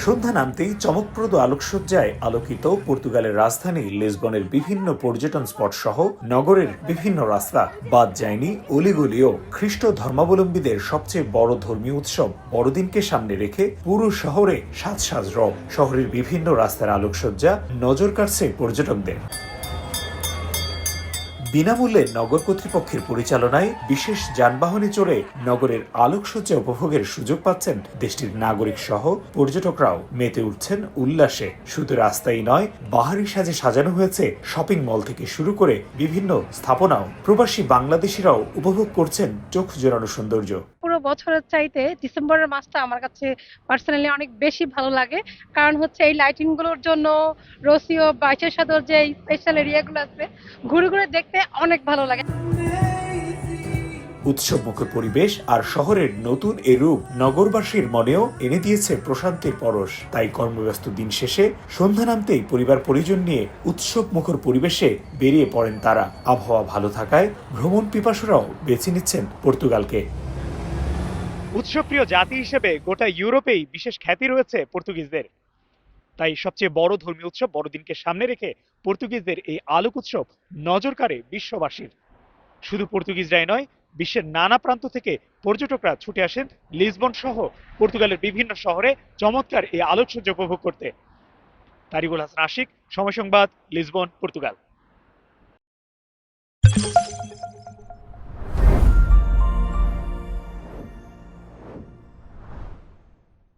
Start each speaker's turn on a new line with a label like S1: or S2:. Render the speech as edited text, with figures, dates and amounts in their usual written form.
S1: সন্ধ্যা নামতেই চমকপ্রদ আলোকসজ্জায় আলোকিত পর্তুগালের রাজধানী লিসবনের বিভিন্ন পর্যটন স্পট সহ নগরের বিভিন্ন রাস্তা বাদ যায়নি অলিগলিও খ্রিস্ট ধর্মাবলম্বীদের সবচেয়ে বড় ধর্মীয় উৎসব বড়দিনকে সামনে রেখে পুরো শহরে সাজ রব। শহরের বিভিন্ন রাস্তার আলোকসজ্জা নজর কাড়ছে পর্যটকদের। বিনামূল্যে নগর কর্তৃপক্ষের পরিচালনায় বিশেষ যানবাহনে চড়ে নগরের আলোকসজ্জা উপভোগের সুযোগ পাচ্ছেন দেশটির নাগরিক সহ পর্যটকরাও। মেতে উঠছেন উল্লাসে। শুধু রাস্তাই নয়, বাহারি সাজে সাজানো হয়েছে শপিং মল থেকে শুরু করে বিভিন্ন স্থাপনাও। প্রবাসী বাংলাদেশিরাও উপভোগ করছেন চোখ জোড়ানো সৌন্দর্য।
S2: পুরো বছরের চাইতে ডিসেম্বরের মাসটা আমার কাছে পার্সোনালি অনেক বেশি ভালো লাগে। কারণ হচ্ছে এই লাইটিং গুলোর জন্য রসিও বাইশের সাদর যে স্পেশাল এরিয়াগুলো আছে ঘুরে ঘুরে দেখতে অনেক ভালো লাগে।
S1: উৎসবমুখর পরিবেশ আর শহরের নতুন এ রূপ নগরবাসীর মনেও এনে দিয়েছে প্রশান্তির পরশ। তাই কর্মব্যস্ত দিন শেষে সন্ধ্যা নামতেই পরিবার পরিজন নিয়ে উৎসবমুখর পরিবেশে বেরিয়ে পড়েন তারা। আবহাওয়া ভালো থাকায় ভ্রমণ পিপাসুরাও বেছে নিচ্ছেন পর্তুগালকে।
S3: উৎসবপ্রিয় জাতি হিসেবে গোটা ইউরোপেই বিশেষ খ্যাতি রয়েছে পর্তুগিজদের। তাই সবচেয়ে বড় ধর্মীয় উৎসব বড়দিনকে সামনে রেখে পর্তুগিজদের এই আলোক উৎসব নজর কাড়ে বিশ্ববাসীর। শুধু পর্তুগিজরাই নয়, বিশ্বের নানা প্রান্ত থেকে পর্যটকরা ছুটে আসেন লিসবন সহ পর্তুগালের বিভিন্ন শহরে চমৎকার এই আলোকসজ্জা উপভোগ করতে। তারিকুল হাসান আশিক, সময় সংবাদ, লিসবন, পর্তুগাল।